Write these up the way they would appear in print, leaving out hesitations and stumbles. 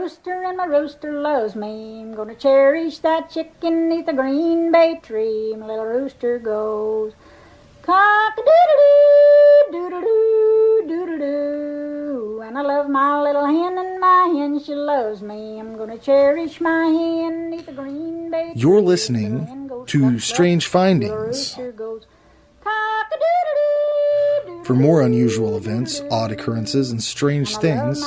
rooster and my rooster loves me. I'm gonna cherish that chicken neath the green bay tree. My little rooster goes cock-a-doodle-doo, doodle-doo, doodle-doo. And I love my little hen, and my hen, she loves me. I'm gonna cherish my hen neath the green bay tree. You're listening to Strange Findings. For more unusual events, odd occurrences, and strange things,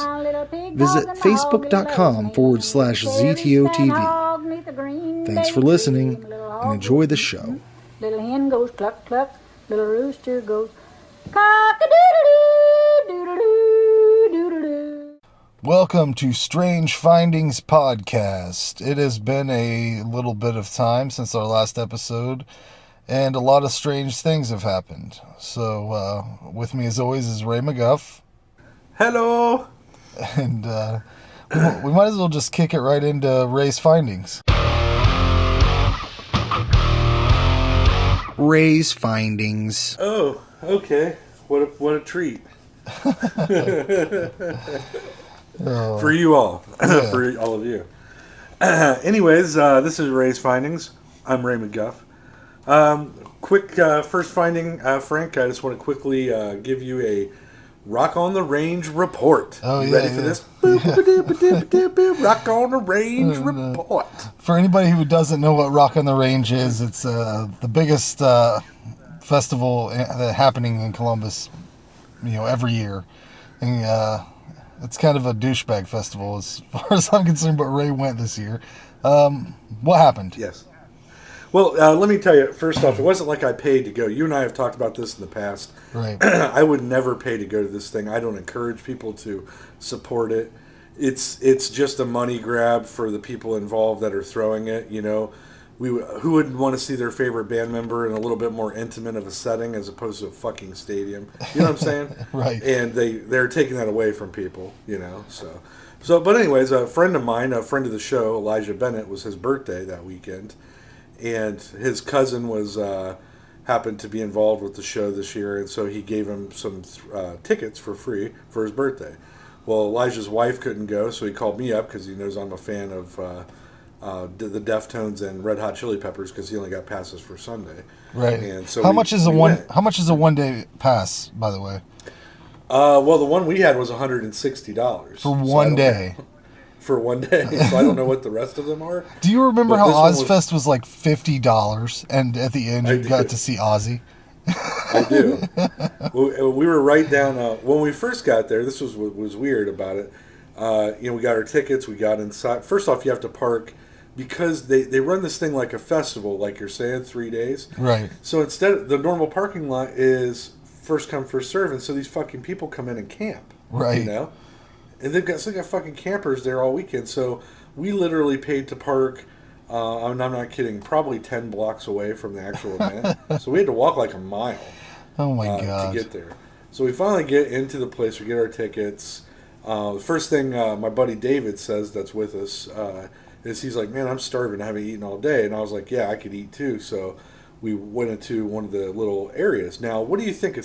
visit facebook.com/ZTOTV. Thanks for listening, and enjoy the show. Little hen goes cluck cluck, little rooster goes cock-a-doodle-doo, doodle-doo, doodle-doo. Welcome to Strange Findings Podcast. It has been a little bit of time since our last episode, and a lot of strange things have happened. So, with me as always is Ray McGuff. Hello! And we might as well just kick it right into Ray's findings. Ray's findings. Oh, okay. What a treat. For you all. Yeah. For all of you. Anyways, this is Ray's findings. I'm Ray McGuff. Quick first finding, Frank. I just want to quickly give you a Rock on the Range report. Oh, you yeah, ready for this? Rock on the Range report. For anybody who doesn't know what Rock on the Range is, it's the biggest festival happening in Columbus, every year. And it's kind of a douchebag festival as far as I'm concerned, but Ray went this year. What happened? Yes. Well, let me tell you, first off, it wasn't like I paid to go. You and I have talked about this in the past. Right. I would never pay to go to this thing. I don't encourage people to support it. It's just a money grab for the people involved that are throwing it. Who wouldn't want to see their favorite band member in a little bit more intimate of a setting as opposed to a fucking stadium? You know what I'm saying? Right. And they're taking that away from people. So. But anyways, a friend of mine, a friend of the show, Elijah Bennett, was his birthday that weekend. And his cousin was happened to be involved with the show this year, and so he gave him some tickets for free for his birthday. Well, Elijah's wife couldn't go, so he called me up because he knows I'm a fan of the Deftones and Red Hot Chili Peppers because he only got passes for Sunday. Right. And so How much is a 1 day pass, by the way? Well, the one we had was $160 For one day. For one day, so I don't know what the rest of them are. Do you remember But how this one Ozfest was like $50, and at the end you got to see Ozzy? I do. We were right down when we first got there. This was what was weird about it. We got our tickets. We got inside. First off, you have to park because they run this thing like a festival, like you're saying, 3 days. Right. So instead, the normal parking lot is first come first serve, and so these fucking people come in and camp. Right. And they've still got fucking campers there all weekend. So we literally paid to park, I'm not kidding, probably 10 blocks away from the actual event. So we had to walk like a mile Oh my God. to get there. So we finally get into the place. We get our tickets. The first thing my buddy David says that's with us is he's like, man, I'm starving. I haven't eaten all day. And I was like, yeah, I could eat too. So we went into one of the little areas. Now, what do you think a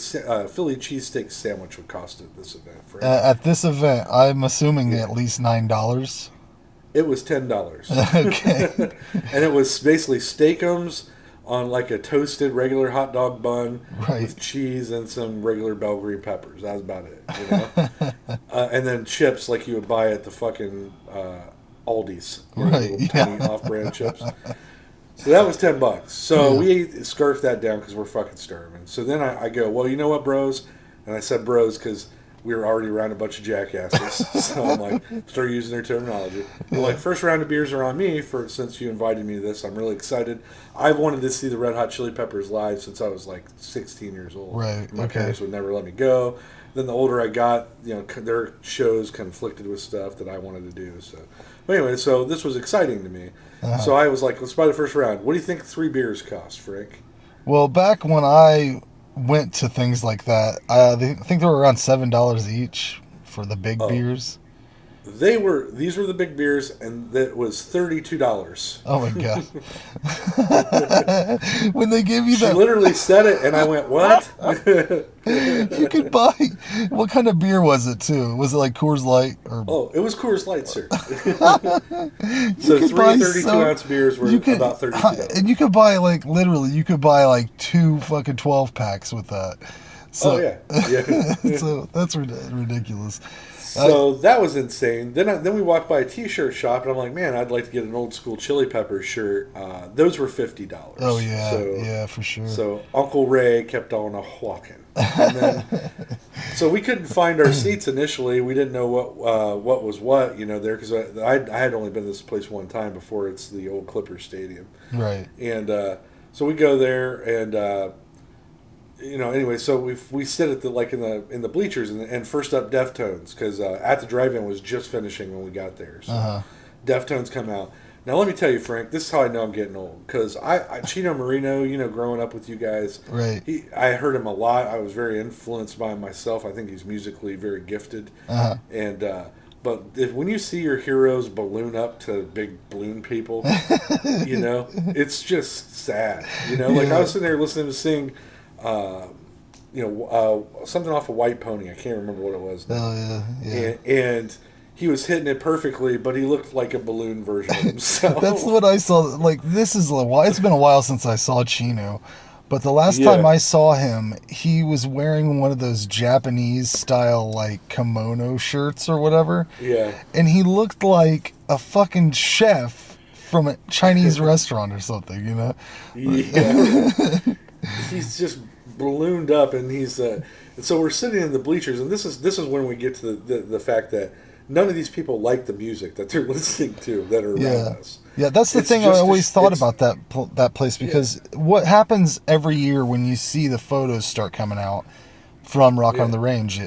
Philly cheesesteak sandwich would cost at this event, Frank? At this event, I'm assuming at least $9. It was $10. Okay. And it was basically steakums on like a toasted regular hot dog bun with cheese and some regular bell green peppers. That was about it. And then chips like you would buy at the fucking Aldi's. Little tiny off-brand chips. So that was $10. So we scarfed that down because we're fucking starving. So then I go, well, you know what, bros? And I said bros because we were already around a bunch of jackasses. So I'm like, start using their terminology. They're like, first round of beers are on me since you invited me to this. I'm really excited. I've wanted to see the Red Hot Chili Peppers live since I was like 16 years old. Right. My parents would never let me go. Then the older I got, their shows conflicted with stuff that I wanted to do. So, but anyway, so this was exciting to me. So I was like, let's buy the first round. What do you think 3 beers cost, Frank? Well, back when I went to things like that, I think they were around $7 each for the big beers. These were the big beers, and that was $32. Oh my god! When they give you She that, literally said it, and I went, "What?" you could buy. What kind of beer was it too? Was it like Coors Light or? Oh, it was Coors Light, sir. You So could three buy 32-ounce beers were about $32. and you could buy like literally, you could buy like 2 fucking 12 packs with that. So, Oh yeah. so that's ridiculous. So that was insane. Then we walked by a T-shirt shop, and I'm like, man, I'd like to get an old school Chili Peppers shirt. Those were $50. Oh yeah, so, yeah, for sure. So Uncle Ray kept on a walking, and then so we couldn't find our seats initially. We didn't know what was what, there, because I had only been to this place one time before. It's the old Clippers Stadium, Right. and so we go there and. Anyway, so we sit at in the bleachers and first up Deftones, because At the Drive-In was just finishing when we got there. So Deftones come out. Now let me tell you, Frank, this is how I know I'm getting old, because I Chino Marino, growing up with you guys, Right. I heard him a lot. I was very influenced by him myself. I think he's musically very gifted, and but when you see your heroes balloon up to big balloon people, it's just sad. Like I was sitting there listening to sing. Something off a White Pony. I can't remember what it was. Oh yeah. And he was hitting it perfectly, but he looked like a balloon version of himself. That's what I saw. Like, this is a while. It's been a while since I saw Chino, but the last time I saw him, he was wearing one of those Japanese style like kimono shirts or whatever. Yeah. And he looked like a fucking chef from a Chinese restaurant or something. Yeah. He's just ballooned up, and and so we're sitting in the bleachers, and this is when we get to the fact that none of these people like the music that they're listening to that are around us. Yeah, that's the thing I always thought about that place, because what happens every year when you see the photos start coming out from Rock on the Range,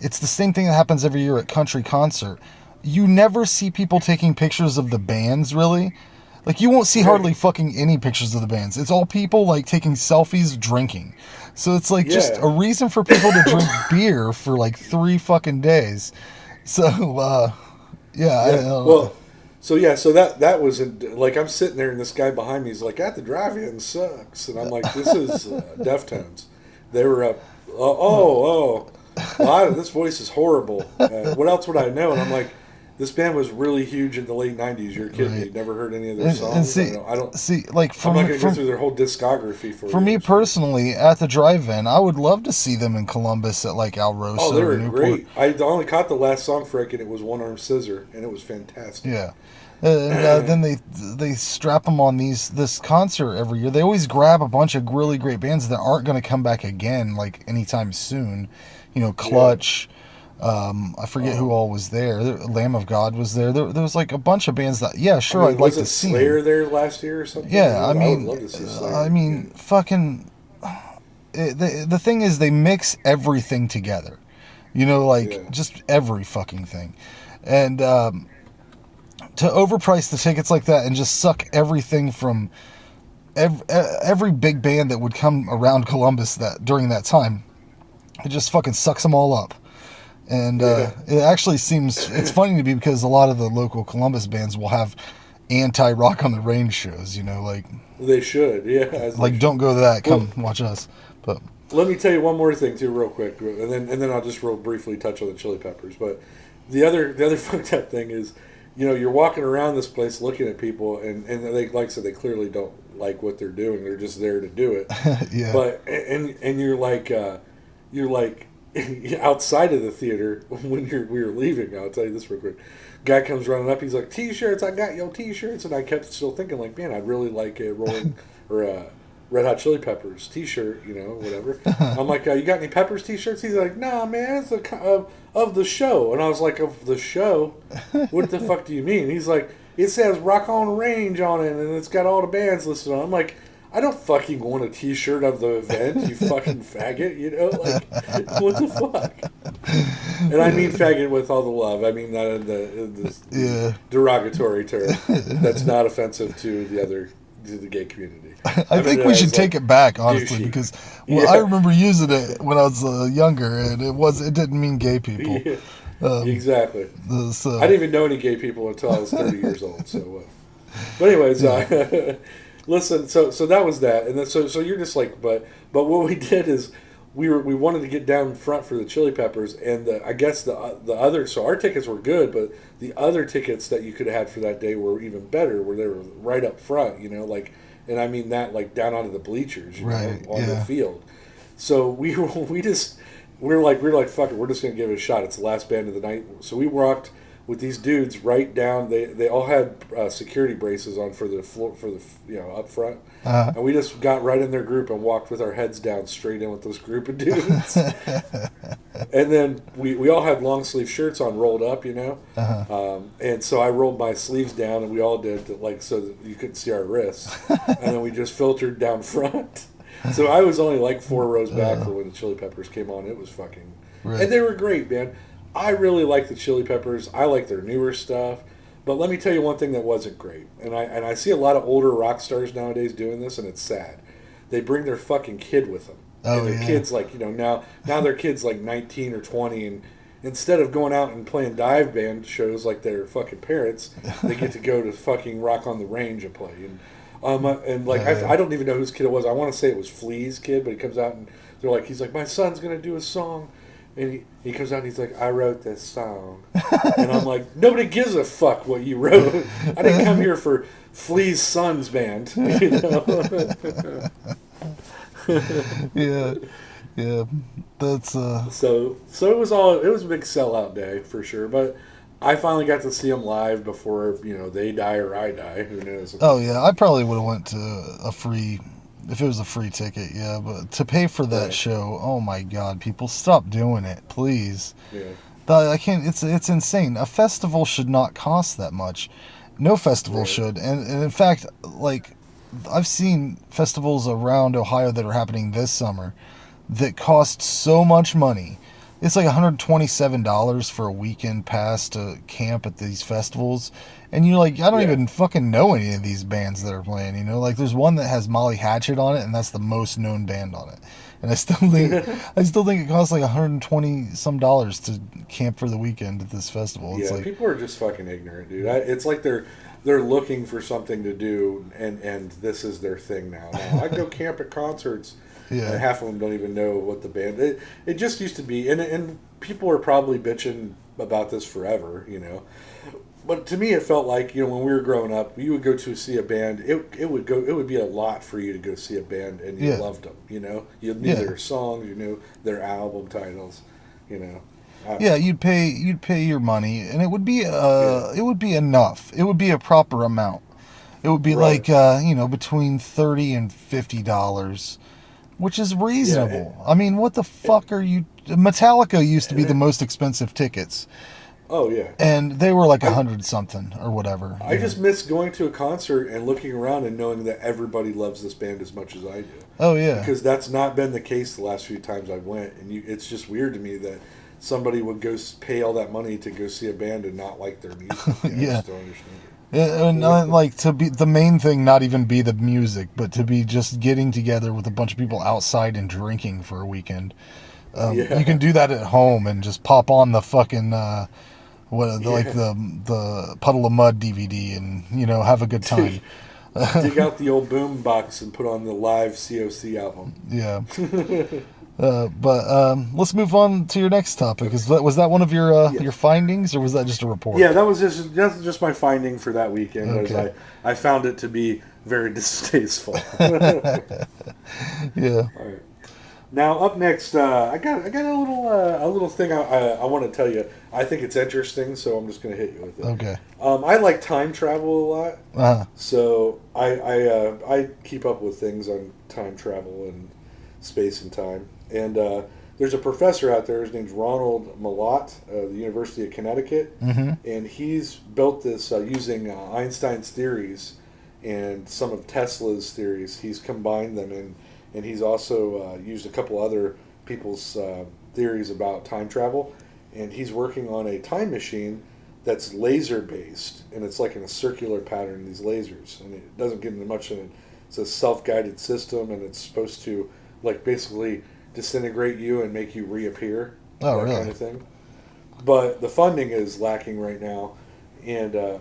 it's the same thing that happens every year at country concert. You never see people taking pictures of the bands, really. Like, you won't see hardly fucking any pictures of the bands. It's all people, like, taking selfies, drinking. So it's, like, just a reason for people to drink beer for, like, 3 fucking days. So, So that was, like, I'm sitting there, and this guy behind me is like, At the Drive-In sucks. And I'm like, this is Deftones. They were up, this voice is horrible. What else would I know? And I'm like, this band was really huge in the late '90s. You're kidding me. Never heard any of their songs. And I don't see. Like, I'm not going to go through their whole discography for you. For me personally, At the Drive-In, I would love to see them in Columbus at like Alrosa. Oh, they were Newport. great. I only caught the last song, Frank, and it was One Arm Scissor, and it was fantastic. Yeah. And then they strap them on this concert every year. They always grab a bunch of really great bands that aren't going to come back again like anytime soon. Clutch. I forget who all was there. Lamb of God was there. There was like a bunch of bands that, I'd like to see. Slayer there last year or something? Yeah, I would love to see Slayer. Fucking. The thing is, they mix everything together. Just every fucking thing, and to overprice the tickets like that and just suck everything from every big band that would come around Columbus during that time, it just fucking sucks them all up. And it actually it's funny to me, because a lot of the local Columbus bands will have anti-Rock on the Range shows, like... They should, yeah. Like, don't go to that, come watch us. But let me tell you one more thing, too, real quick, and then I'll just real briefly touch on the Chili Peppers. But the other fucked up thing is, you're walking around this place looking at people, and they, like I said, they clearly don't like what they're doing. They're just there to do it. Yeah. But, and you're like... outside of the theater when we were leaving, I'll tell you this real quick. Guy comes running up. He's like, "T-shirts! I got your T-shirts!" And I kept still thinking, like, man, I'd really like a Rolling or a Red Hot Chili Peppers T-shirt, whatever. I'm like, "You got any Peppers T-shirts?" He's like, "Nah, man, it's of the show." And I was like, "Of the show? What the fuck do you mean?" He's like, "It says Rock on Range on it, and it's got all the bands listed on it." I'm like, I don't fucking want a T-shirt of the event, you fucking faggot, like, what the fuck? And I mean faggot with all the love. I mean that in the derogatory term. That's not offensive to the gay community. I think we should take it back, honestly, douchey. Because I remember using it when I was younger, and it didn't mean gay people. Exactly. So I didn't even know any gay people until I was 30 years old. So, but anyways, listen. So that was that, and then so you're just like, but what we did is we wanted to get down front for the Chili Peppers, and I guess the other, so our tickets were good, but the other tickets that you could have had for that day were even better, where they were right up front, like, and I mean that like down onto the bleachers, right, on the field. So we were like, fuck it, we're just gonna give it a shot. It's the last band of the night. So we walked with these dudes right down. They all had security braces on for the floor, for the up front, and we just got right in their group and walked with our heads down straight in with this group of dudes. And then we all had long sleeve shirts on, rolled up, and so I rolled my sleeves down, and we all did, like, so that you couldn't see our wrists, and then we just filtered down front. So I was only like 4 rows back for when the Chili Peppers came on. It was fucking, and they were great, man. I really like the Chili Peppers. I like their newer stuff. But let me tell you one thing that wasn't great. And I see a lot of older rock stars nowadays doing this, and it's sad. They bring their fucking kid with them. And their kids, like, now their kid's like 19 or 20, and instead of going out and playing dive band shows like their fucking parents, they get to go to fucking Rock on the Range and play. And like, I don't even know whose kid it was. I want to say it was Flea's kid, but he comes out and he's like, my son's going to do a song. And he comes out and he's like, I wrote this song. And I'm like, nobody gives a fuck what you wrote. I didn't come here for Flea's son's band, Yeah. That's So it was a big sellout day for sure. But I finally got to see them live before they die or I die. Who knows? Oh yeah, I probably would have went to if it was a free ticket, yeah. But to pay for that show, oh my God, people, stop doing it, please. Yeah. I can't. It's insane. A festival should not cost that much. No festival should. And in fact, like, I've seen festivals around Ohio that are happening this summer that cost so much money. It's like $127 for a weekend pass to camp at these festivals. And you're like, I don't even fucking know any of these bands that are playing, Like, there's one that has Molly Hatchet on it, and that's the most known band on it. And I still think it costs like $120 some to camp for the weekend at this festival. It's like, people are just fucking ignorant, dude. It's like they're looking for something to do, and this is their thing now. I go camp at concerts. Yeah. And half of them don't even know what the band. It just used to be, and people are probably bitching about this forever, But to me, it felt like when we were growing up, you would go to see a band. It would be a lot for you to go see a band, and you loved them. You knew their songs, you knew their album titles. You'd pay your money, and it would be it would be enough. It would be a proper amount. It would be like between $30 and $50. Which is reasonable. I mean, what the fuck are you... Metallica used to be the most expensive tickets. Oh, yeah. And they were like 100 something or whatever. I just miss going to a concert and looking around and knowing that everybody loves this band as much as I do. Oh, yeah. Because that's not been the case the last few times I went. And it's just weird to me that somebody would go pay all that money to go see a band and not like their music. I just don't understand it. Yeah, and like, to be the main thing, not even be the music, but to be just getting together with a bunch of people outside and drinking for a weekend. You can do that at home and just pop on the fucking the Puddle of Mud DVD and have a good time. Dig out the old boom box and put on the live COC album. Yeah. But let's move on to your next topic. Was that one of your findings, or was that just a report? Yeah, that was just my finding for that weekend. Okay. I found it to be very distasteful. Yeah. All right. Now up next, I got a little thing I want to tell you. I think it's interesting, so I'm just going to hit you with it. Okay. I like time travel a lot, so I keep up with things on time travel and space and time. And there's a professor out there. His name's Ronald Malott, the University of Connecticut, and he's built this using Einstein's theories and some of Tesla's theories. He's combined them, and he's also used a couple other people's theories about time travel. And he's working on a time machine that's laser based, and it's like in a circular pattern, these lasers, and it doesn't get into much in it. It's a self-guided system, and it's supposed to like basically disintegrate you and make you reappear. Oh, really? Kind of thing. but the funding is lacking right now, and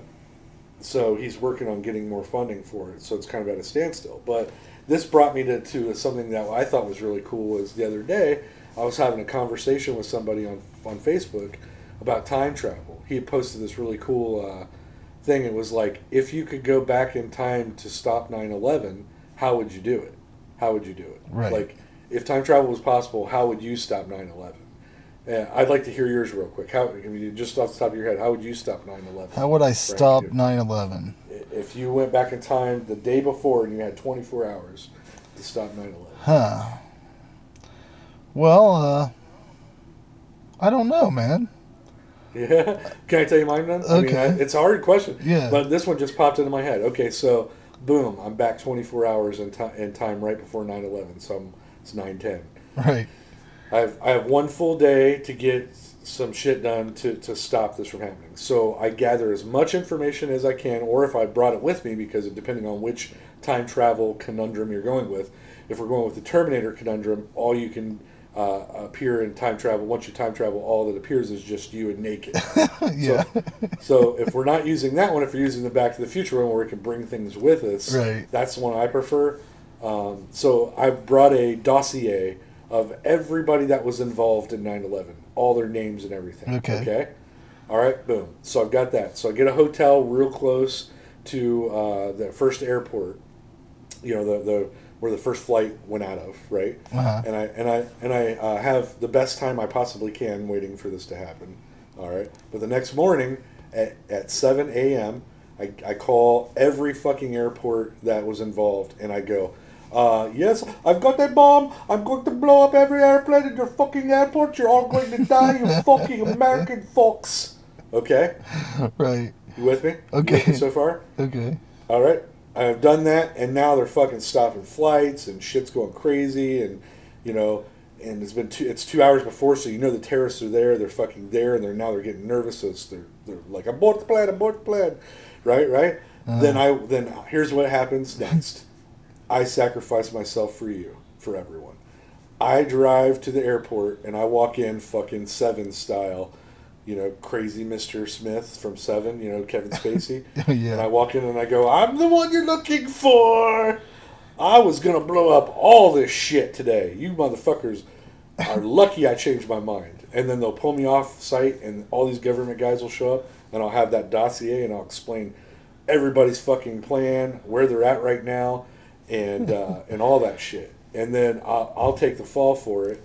so he's working on getting more funding for it. So it's kind of at a standstill. But this brought me to something that I thought was really cool. Was the other day I was having a conversation with somebody on Facebook about time travel. He had posted this really cool thing. It was like, if you could go back in time to stop 9/11, how would you do it? How would you do it? Right. Like, if time travel was possible, how would you stop 9/11? I'd like to hear yours real quick. How, I mean, just off the top of your head, how would you stop 9/11? How would I stop 9/11? If you went back in time the day before and you had 24 hours to stop 9/11. Huh. Well, I don't know, man. Yeah. Can I tell you mine then? Okay. I mean, it's a hard question. Yeah. But this one just popped into my head. Okay, so boom, I'm back 24 hours in time right before 9/11. So it's 9/10. Right. I have one full day to get some shit done to stop this from happening. So I gather as much information as I can, or if I brought it with me, because depending on which time travel conundrum you're going with. If we're going with the Terminator conundrum, all you can appear in time travel, once you time travel, all that appears is just you and naked. Yeah. So if we're not using that one, if we're using the Back to the Future one where we can bring things with us, Right. that's the one I prefer. So I brought a dossier of everybody that was involved in 9/11, all their names and everything. Okay. All right, boom. So I've got that. So I get a hotel real close to the first airport, you know, the where the first flight went out of, right? Uh-huh. And I have the best time I possibly can waiting for this to happen. All right, but the next morning at 7 a.m. I call every fucking airport that was involved, and I go, yes, I've got that bomb. I'm going to blow up every airplane in your fucking airport. You're all going to die, you fucking American folks. Okay? Right. You with me? Okay. You with me so far? Okay. All right. I've done that, and now they're fucking stopping flights, and shit's going crazy, and, you know, and it's 2 hours before, so you know the terrorists are there. They're fucking there, and they're getting nervous, so they're like, abort the plan. Right? Then here's what happens next. I sacrifice myself for you, for everyone. I drive to the airport and I walk in fucking Seven style, you know, crazy Mr. Smith from Seven, you know, Kevin Spacey. Yeah. And I walk in and I go, I'm the one you're looking for. I was going to blow up all this shit today. You motherfuckers are lucky I changed my mind. And then they'll pull me off site and all these government guys will show up and I'll have that dossier and I'll explain everybody's fucking plan, where they're at right now, and all that shit. And then I'll take the fall for it,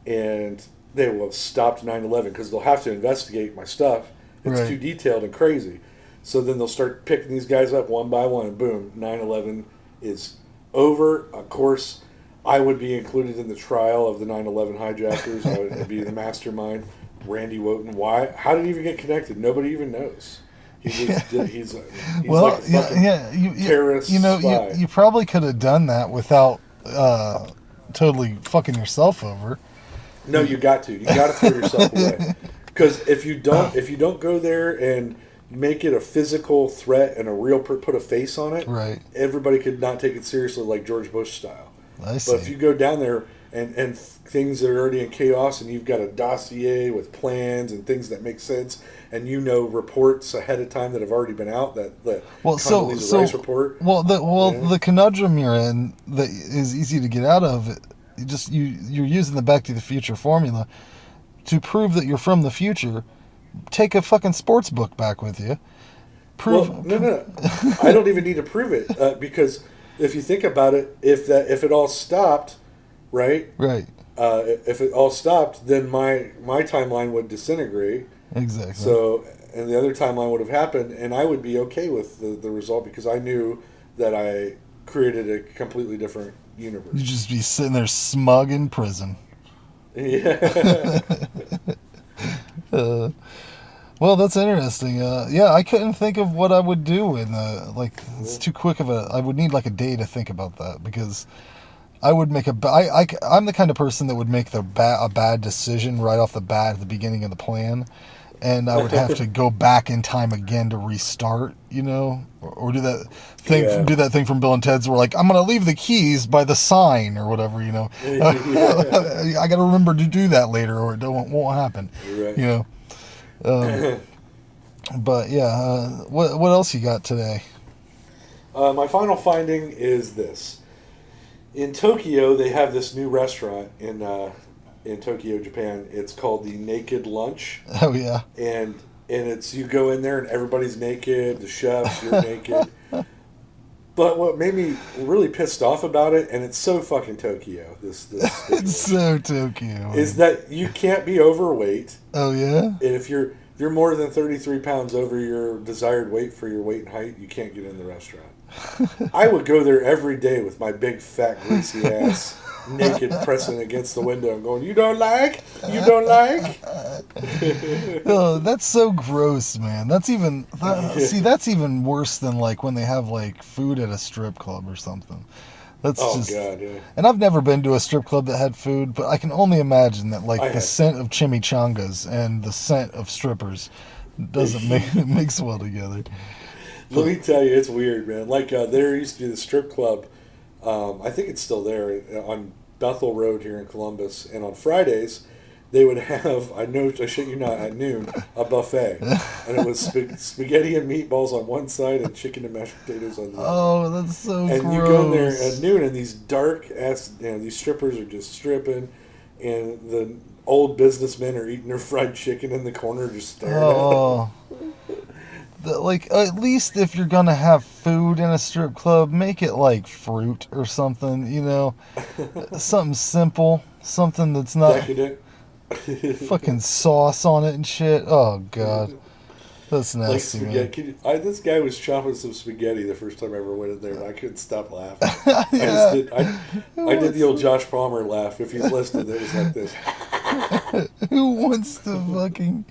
and they will have stopped 9/11 because they'll have to investigate my stuff. It's Right. too detailed and crazy. So then they'll start picking these guys up one by one, and boom, 9/11 is over. Of course, I would be included in the trial of the 9/11 hijackers. I would be the mastermind, Randy Woten. Why? How did he even get connected? Nobody even knows. He's Well, like a fucking terrorist spy. You probably could have done that without totally fucking yourself over. No, you got to. You got to throw yourself away. Because if you don't go there and make it a physical threat and a real put a face on it, Right. everybody could not take it seriously like George Bush style. I see. But if you go down there and things that are already in chaos and you've got a dossier with plans and things that make sense and you know reports ahead of time that have already been out that Condoleezza Rice report. The conundrum you're in that is easy to get out of. You're using the Back to the Future formula to prove that you're from the future. Take a fucking sports book back with you. No. I don't even need to prove it because if you think about it, if it all stopped, right? Right. If it all stopped, then my timeline would disintegrate. Exactly. So, and the other timeline would have happened, and I would be okay with the result because I knew that I created a completely different universe. You'd just be sitting there smug in prison. Yeah. Well, that's interesting. Yeah, I couldn't think of what I would do it's too quick of I would need like a day to think about that because I would make I'm the kind of person that would make a bad decision right off the bat at the beginning of the plan, and I would have to go back in time again to restart, you know, or do that thing from Bill and Ted's where like I'm gonna leave the keys by the sign or whatever, you know. Yeah. I got to remember to do that later, or it won't happen. Right. You know. But yeah, what else you got today? My final finding is this. In Tokyo, they have this new restaurant in Tokyo, Japan. It's called the Naked Lunch. Oh yeah. And it's you go in there and everybody's naked, the chefs, you're naked. But what made me really pissed off about it, and it's so fucking Tokyo, this It's so Tokyo. is that you can't be overweight. Oh yeah? And if you're more than 33 pounds over your desired weight for your weight and height, you can't get in the restaurant. I would go there every day with my big fat greasy ass naked pressing against the window and going, you don't like? Oh, that's so gross, man. That's even worse than like when they have like food at a strip club or something. That's God, yeah. And I've never been to a strip club that had food, but I can only imagine that like the scent of chimichangas and the scent of strippers doesn't mix well together. Let me tell you, it's weird, man. Like there used to be the strip club. I think it's still there on Bethel Road here in Columbus. And on Fridays, they would have, I shit you not, at noon, a buffet. And it was spaghetti and meatballs on one side and chicken and mashed potatoes on the other. Oh, that's so gross. And you go in there at noon and these dark-ass, these strippers are just stripping. And the old businessmen are eating their fried chicken in the corner just staring at them. Like, at least if you're gonna have food in a strip club, make it like fruit or something, you know, something simple, something that's not decadent. Fucking sauce on it and shit. Oh god, that's nasty, like man. This guy was chopping some spaghetti the first time I ever went in there, and I couldn't stop laughing. Yeah. I did the old Josh Palmer laugh. If he's listening, it was like this. Who wants to fucking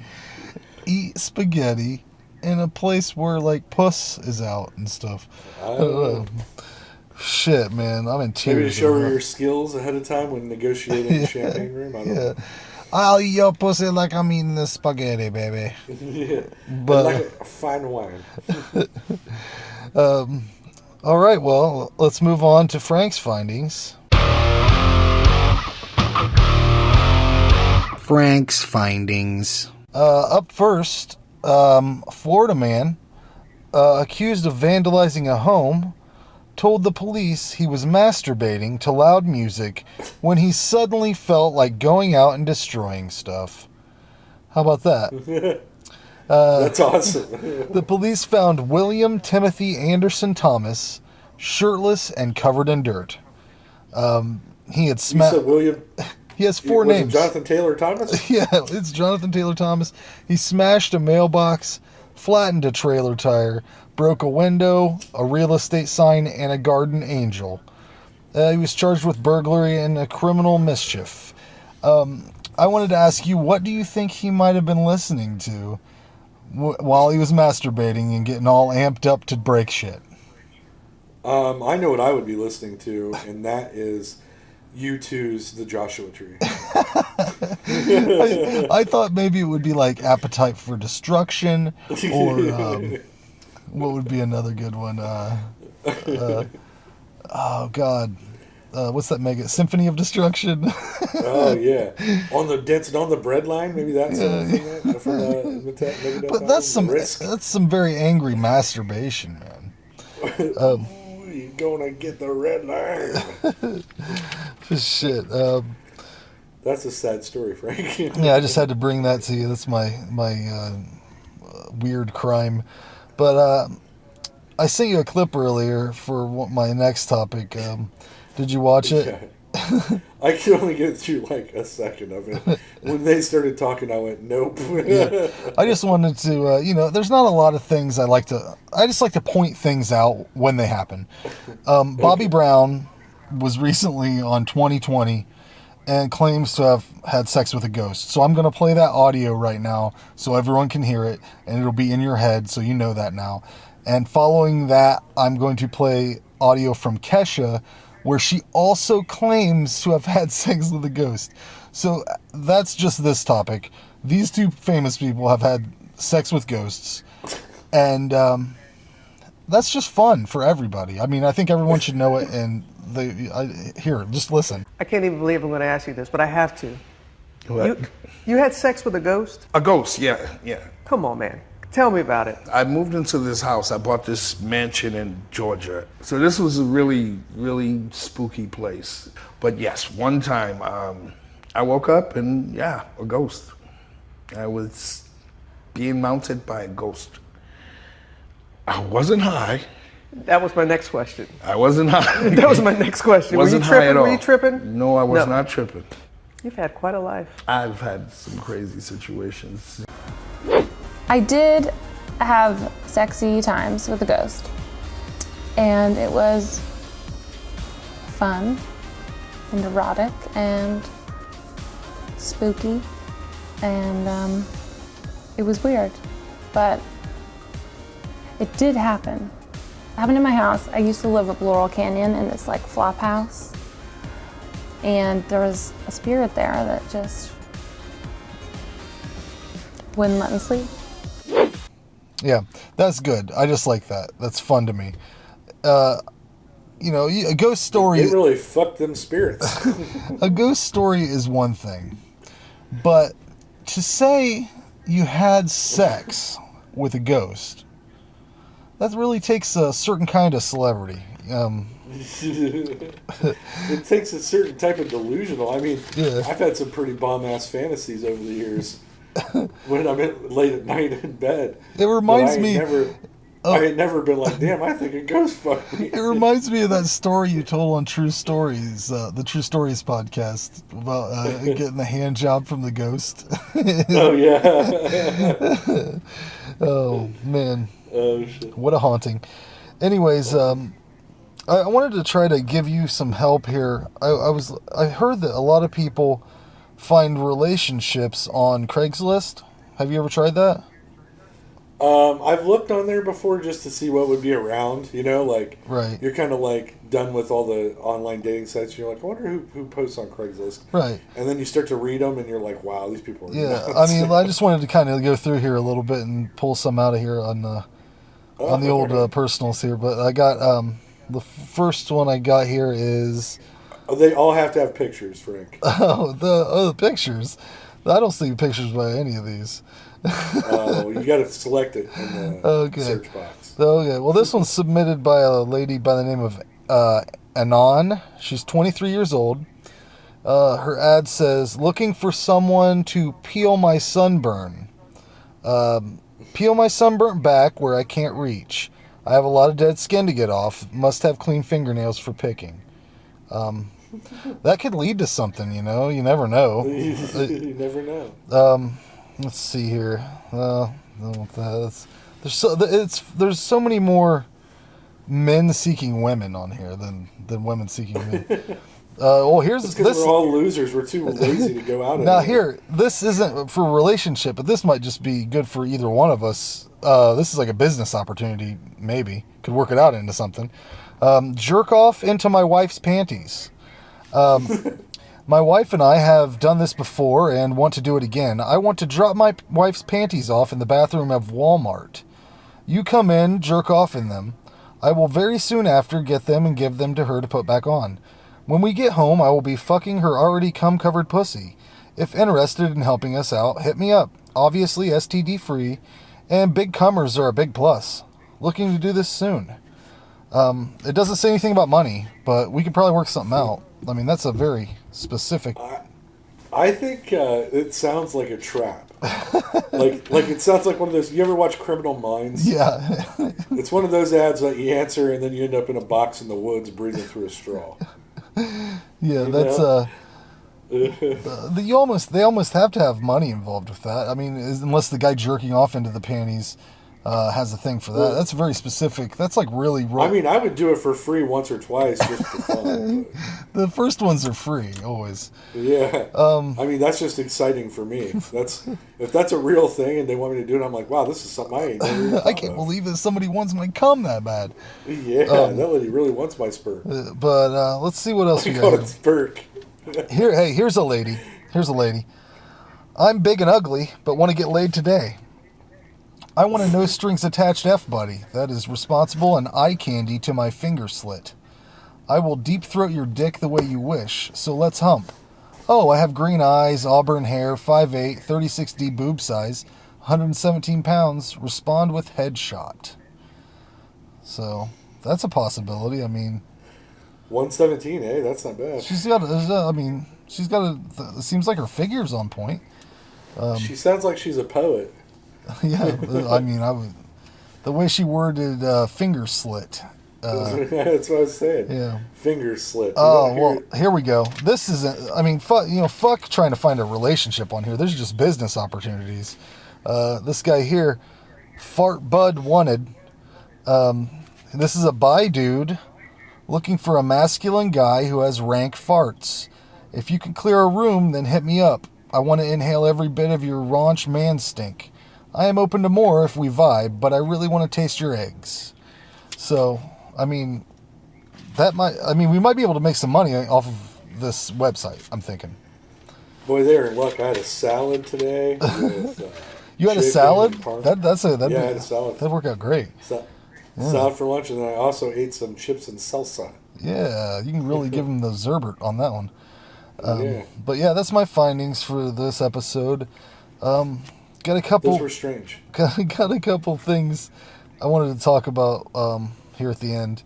eat spaghetti in a place where like puss is out and stuff? I don't know. Shit, man, I'm in tears. Maybe to show her your skills ahead of time when negotiating in the champagne room. I don't know. I'll eat your pussy like I'm eating the spaghetti, baby. Yeah, but like a fine wine. All right, well, let's move on to Frank's findings. Frank's findings. Up first, Florida man accused of vandalizing a home told the police he was masturbating to loud music when he suddenly felt like going out and destroying stuff. How about that? That's awesome. The police found William Timothy Anderson Thomas shirtless and covered in dirt. He had smashed. You said William. He has four names. Jonathan Taylor Thomas? Yeah, it's Jonathan Taylor Thomas. He smashed a mailbox, flattened a trailer tire, broke a window, a real estate sign, and a garden angel. He was charged with burglary and a criminal mischief. I wanted to ask you, what do you think he might have been listening to while he was masturbating and getting all amped up to break shit? I know what I would be listening to, and that is U2's The Joshua Tree. I thought maybe it would be like Appetite for Destruction, or what would be another good one? Oh God, what's that mega Symphony of Destruction? Oh yeah, on the Dancing on the Bread line, maybe that's from Megadeth. But that's some very angry masturbation, man. You're gonna get the red line. Shit. That's a sad story, Frank. Yeah, I just had to bring that to you. That's my weird crime. But I sent you a clip earlier for my next topic. Did you watch it? Yeah. I could only get through like a second of it. When they started talking, I went, nope. Yeah. I just wanted to, there's not a lot of things I just like to point things out when they happen. Bobby Brown was recently on 2020 and claims to have had sex with a ghost. So I'm going to play that audio right now so everyone can hear it, and it'll be in your head so you know that now. And following that, I'm going to play audio from Kesha, where she also claims to have had sex with a ghost. So that's just this topic. These two famous people have had sex with ghosts, and that's just fun for everybody. I mean, I think everyone should know it, and here, just listen. I can't even believe I'm going to ask you this, but I have to. What? You had sex with a ghost? A ghost, yeah. Come on, man. Tell me about it. I moved into this house. I bought this mansion in Georgia. So this was a really, really spooky place. But yes, one time I woke up and a ghost. I was being mounted by a ghost. I wasn't high. That was my next question. I wasn't high. That was my next question. Wasn't Were you tripping? high at all. Were you tripping? No, I was not tripping. You've had quite a life. I've had some crazy situations. I did have sexy times with a ghost, and it was fun and erotic and spooky, and it was weird, but it did happen. It happened in my house. I used to live up Laurel Canyon in this like flop house, and there was a spirit there that just wouldn't let me sleep. Yeah, that's good. I just like that. That's fun to me. A ghost story... They really fucked them spirits. A ghost story is one thing. But to say you had sex with a ghost, that really takes a certain kind of celebrity. It takes a certain type of delusional. I mean, I've had some pretty bomb-ass fantasies over the years. When I'm late at night in bed. It reminds me... I had never been like, damn, I think a ghost fucked me. It reminds me of that story you told on True Stories, the True Stories podcast, about getting the hand job from the ghost. Oh, yeah. Oh, man. Oh, shit. What a haunting. Anyways, I wanted to try to give you some help here. I heard that a lot of people find relationships on Craigslist. Have you ever tried that? I've looked on there before just to see what would be around, Right. You're kind of like done with all the online dating sites. You're like, I wonder who posts on Craigslist. Right. And then you start to read them and you're like, wow, these people are nuts. I mean, I just wanted to kind of go through here a little bit and pull some out of here on the old personals here. But I got, the first one I got here is... Oh, they all have to have pictures, Frank. The pictures. I don't see pictures by any of these. You got to select it in the search box. Okay. Well, this one's submitted by a lady by the name of Anon. She's 23 years old. Her ad says, looking for someone to peel my sunburn. Peel my sunburnt back where I can't reach. I have a lot of dead skin to get off. Must have clean fingernails for picking. That could lead to something, you never know. You never know. Let's see here. There's so many more men seeking women on here than women seeking men. Here's because we're all losers. We're too lazy to go out. Now here, this isn't for a relationship, but this might just be good for either one of us. This is like a business opportunity. Maybe could work it out into something. Jerk off into my wife's panties. My wife and I have done this before and want to do it again. I want to drop my wife's panties off in the bathroom of Walmart. You come in, jerk off in them. I will very soon after get them and give them to her to put back on. When we get home, I will be fucking her already cum-covered pussy. If interested in helping us out, hit me up. Obviously STD free, and big cummers are a big plus. Looking to do this soon. It doesn't say anything about money, but we could probably work something out. I mean, that's a very specific... I think it sounds like a trap. like it sounds like one of those... You ever watch Criminal Minds? Yeah. It's one of those ads that you answer and then you end up in a box in the woods breathing through a straw. Yeah, that's... they almost have to have money involved with that. I mean, unless the guy jerking off into the panties... has a thing for that. That's very specific. That's like really... I mean, I would do it for free once or twice just for fun. The first ones are free, always. Yeah. I mean, that's just exciting for me. If that's a real thing and they want me to do it, I'm like, wow, this is something I ain't never even I can't believe that somebody wants my cum that bad. Yeah, that lady really wants my spurt. But let's see what else we got. Call it spurt. Here's a lady. I'm big and ugly, but want to get laid today. I want a no-strings-attached F-buddy that is responsible and eye candy to my finger slit. I will deep-throat your dick the way you wish, so let's hump. Oh, I have green eyes, auburn hair, 5'8", 36D boob size, 117 pounds. Respond with headshot. So that's a possibility. I mean, 117, eh? That's not bad. she's got. I mean, she's got a. It seems like her figure's on point. She sounds like she's a poet. Yeah, I mean, I would. The way she worded finger slit. That's what I was saying. Yeah. Finger slit. Oh well, here we go. This isn't. I mean, fuck trying to find a relationship on here. There's just business opportunities. This guy here, Fart Bud Wanted. This is a bi dude looking for a masculine guy who has rank farts. If you can clear a room, then hit me up. I want to inhale every bit of your raunch man stink. I am open to more if we vibe, but I really want to taste your eggs. So, I mean, we might be able to make some money off of this website, I'm thinking. Boy, they're in luck. I had a salad today. With, You had a chicken salad? and parm. I had a salad. That'd work out great. Salad for lunch, and then I also ate some chips and salsa. Yeah, you can really give him the Zerbert on that one. Yeah. But yeah, that's my findings for this episode. Got a couple. Those were strange. Got a couple things I wanted to talk about here at the end.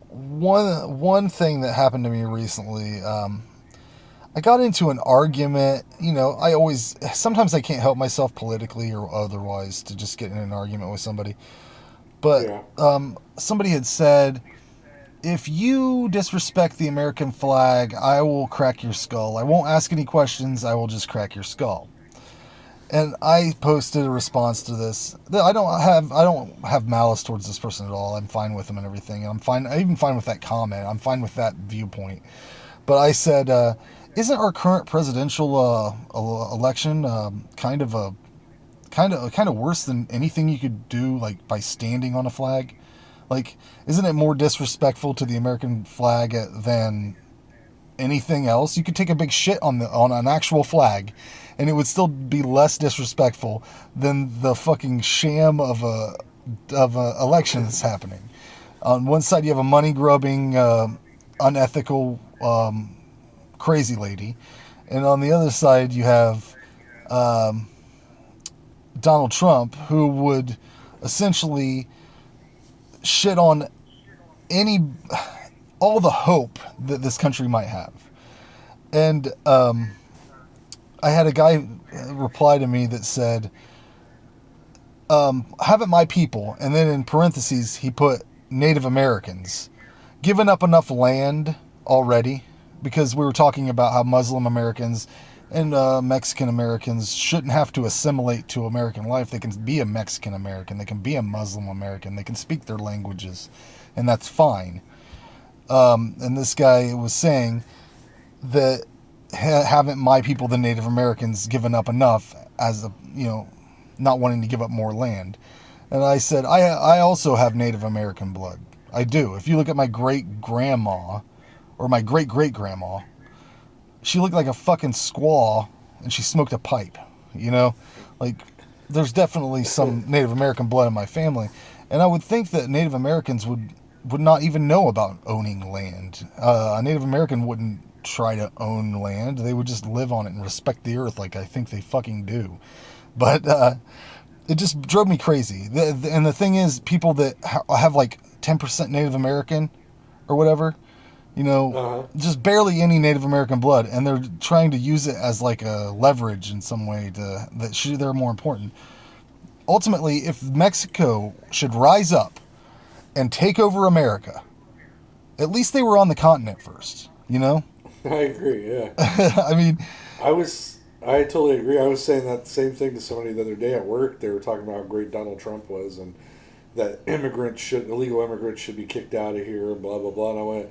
One thing that happened to me recently. I got into an argument. Sometimes I can't help myself politically or otherwise to just get in an argument with somebody. But somebody had said, if you disrespect the American flag, I will crack your skull. I won't ask any questions. I will just crack your skull. And I posted a response to this. I don't have malice towards this person at all. I'm fine with him and everything. I'm even fine with that comment. I'm fine with that viewpoint. But I said, isn't our current presidential election kind of worse than anything you could do, like by standing on a flag? Like, isn't it more disrespectful to the American flag than anything else? You could take a big shit on an actual flag, and it would still be less disrespectful than the fucking sham of a election that's happening. On one side, you have a money grubbing, unethical, crazy lady, and on the other side, you have Donald Trump, who would essentially shit on all the hope that this country might have. And I had a guy reply to me that said, haven't my people, and then in parentheses he put Native Americans, given up enough land already? Because we were talking about how Muslim Americans and Mexican Americans shouldn't have to assimilate to American life. They can be a Mexican American. They can be a Muslim American. They can speak their languages, and that's fine. And this guy was saying that haven't my people, the Native Americans, given up enough as not wanting to give up more land? And I said, I also have Native American blood. I do. If you look at my great-grandma or my great-great-grandma, she looked like a fucking squaw, and she smoked a pipe, Like, there's definitely some Native American blood in my family. And I would think that Native Americans would not even know about owning land. A Native American wouldn't try to own land. They would just live on it and respect the earth like I think they fucking do. But it just drove me crazy. And the thing is, people that have like 10% Native American or whatever, just barely any Native American blood, and they're trying to use it as like a leverage in some way they're more important. Ultimately, if Mexico should rise up and take over America, at least they were on the continent first, I agree, yeah. I mean, I totally agree. I was saying that same thing to somebody the other day at work. They were talking about how great Donald Trump was and that illegal immigrants should be kicked out of here and blah, blah, blah. And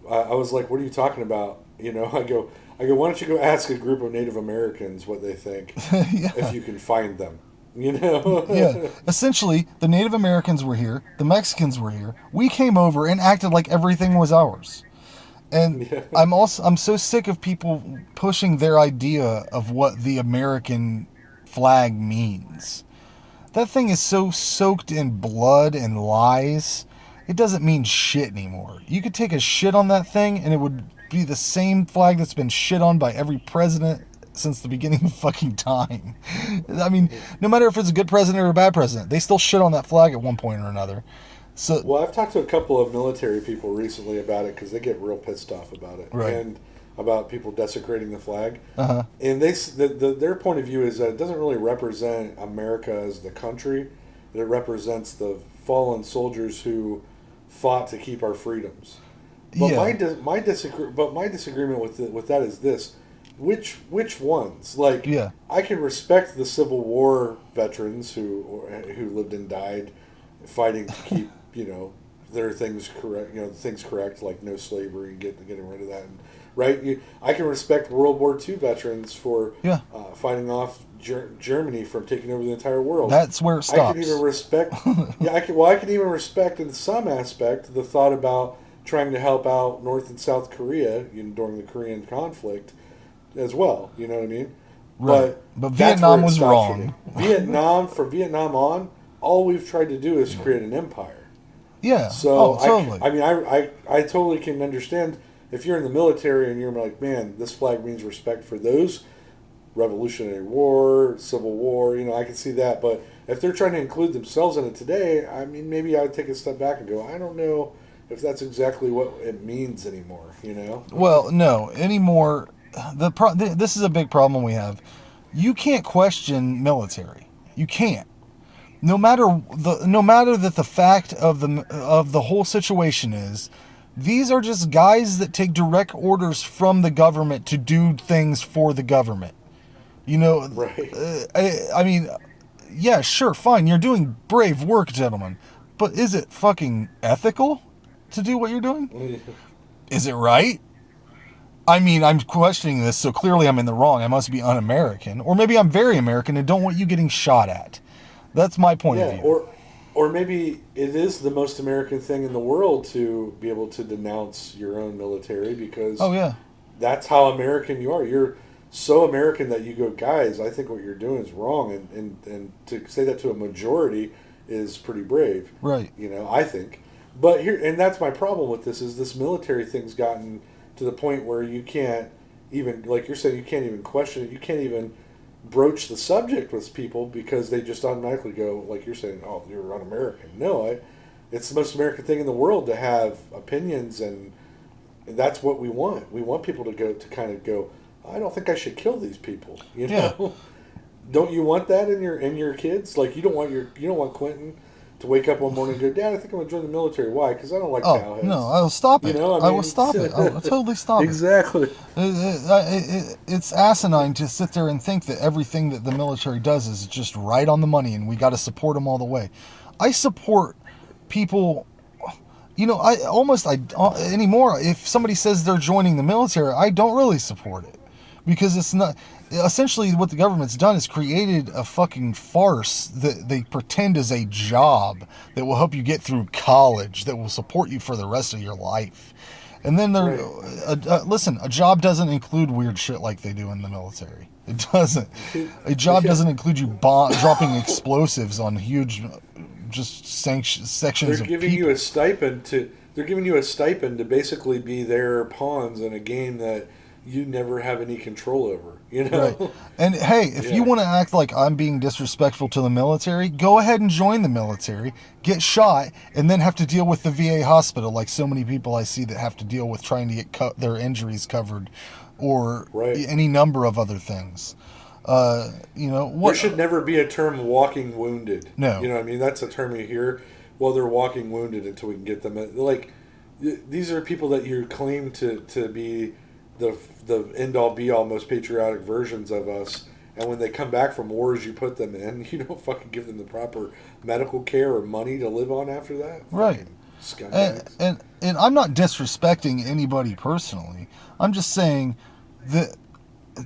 I was like, what are you talking about? I go, why don't you go ask a group of Native Americans what they think if you can find them, Yeah. Essentially, the Native Americans were here. The Mexicans were here. We came over and acted like everything was ours. And yeah. I'm so sick of people pushing their idea of what the American flag means. That thing is so soaked in blood and lies. It doesn't mean shit anymore. You could take a shit on that thing and it would be the same flag that's been shit on by every president since the beginning of fucking time. I mean, no matter if it's a good president or a bad president, they still shit on that flag at one point or another. So, well, I've talked to a couple of military people recently about it because they get real pissed off about it, right. And about people desecrating the flag. Uh-huh. And their point of view is that it doesn't really represent America as the country. It represents the fallen soldiers who fought to keep our freedoms. But yeah. my disagreement with that is this: which ones? Like, yeah. I can respect the Civil War veterans who lived and died fighting to keep their things correct, like no slavery and getting rid of that. And, right? I can respect World War II veterans for fighting off Germany from taking over the entire world. That's where it stops. I can even respect. I can even respect in some aspect the thought about trying to help out North and South Korea during the Korean conflict as well. You know what I mean? Right. But Vietnam was wrong. From Vietnam on, all we've tried to do is create an empire. Yeah. So totally. I totally can understand if you're in the military and you're like, man, this flag means respect for those Revolutionary War, Civil War. I can see that. But if they're trying to include themselves in it today, I mean, maybe I would take a step back and go, I don't know if that's exactly what it means anymore. Well, no, anymore. This is a big problem we have. You can't question military. You can't. No matter that the fact of the whole situation is, these are just guys that take direct orders from the government to do things for the government. Right. I mean, yeah, sure, fine. You're doing brave work, gentlemen. But is it fucking ethical to do what you're doing? Is it right? I mean, I'm questioning this, so clearly I'm in the wrong. I must be un-American. Or maybe I'm very American and don't want you getting shot at. That's my point of view. Or maybe it is the most American thing in the world to be able to denounce your own military because that's how American you are. You're so American that you go, guys, I think what you're doing is wrong. And to say that to a majority is pretty brave. Right. I think. But that's my problem with this military thing's gotten to the point where you can't even, like you're saying, you can't even question it. You can't even broach the subject with people because they just automatically go, like you're saying, oh, you're un-American. No, it's the most American thing in the world to have opinions, and that's what we want. We want people to kind of go, I don't think I should kill these people. Don't you want that in your kids? Like you don't want Quentin to wake up one morning and go, Dad, I think I'm gonna join the military. Why? Because I don't like cowheads. No, I will stop it. I will stop it. I will totally stop exactly. it. It's asinine to sit there and think that everything that the military does is just right on the money and we got to support them all the way. I support people. Anymore, if somebody says they're joining the military, I don't really support it because it's not. Essentially, what the government's done is created a fucking farce that they pretend is a job that will help you get through college, that will support you for the rest of your life. And then listen, a job doesn't include weird shit like they do in the military. It doesn't. A job doesn't include you dropping explosives on huge, just sections of people. They're giving you a stipend to basically be their pawns in a game that you never have any control over, Right. And hey, if you want to act like I'm being disrespectful to the military, go ahead and join the military, get shot, and then have to deal with the VA hospital like so many people I see that have to deal with trying to get their injuries covered or any number of other things. There should never be a term walking wounded. No. You know what I mean? That's a term you hear, well, they're walking wounded until we can get them. Like, these are people that you claim to be the end-all, be-all, most patriotic versions of us, and when they come back from wars you put them in, you don't fucking give them the proper medical care or money to live on after that. Right. And I'm not disrespecting anybody personally. I'm just saying that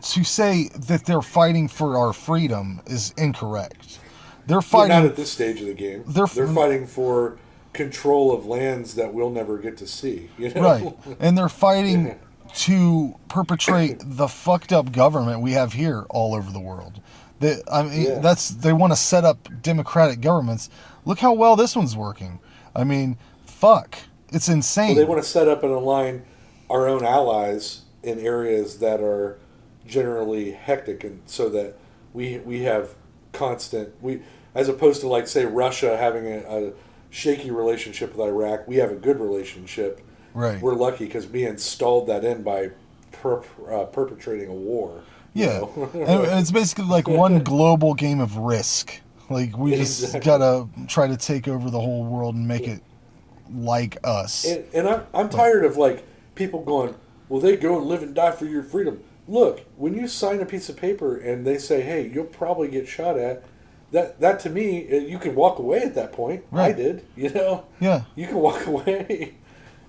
to say that they're fighting for our freedom is incorrect. They're fighting... not at this stage of the game. They're fighting for control of lands that we'll never get to see. Right. And they're fighting... to perpetrate the fucked up government we have here all over the world. They want to set up democratic governments. Look how well this one's working. I mean, fuck. It's insane. Well, they want to set up and align our own allies in areas that are generally hectic, and so that we have constant as opposed to like say Russia having a shaky relationship with Iraq, we have a good relationship. Right. We're lucky because we installed that in by perpetrating a war. Yeah, and it's basically like one global game of Risk. Like we just gotta try to take over the whole world and make it like us. And I'm tired of like people going, well, they go and live and die for your freedom. Look, when you sign a piece of paper and they say, hey, you'll probably get shot at, that to me, you can walk away at that point. Right. I did, Yeah. You can walk away.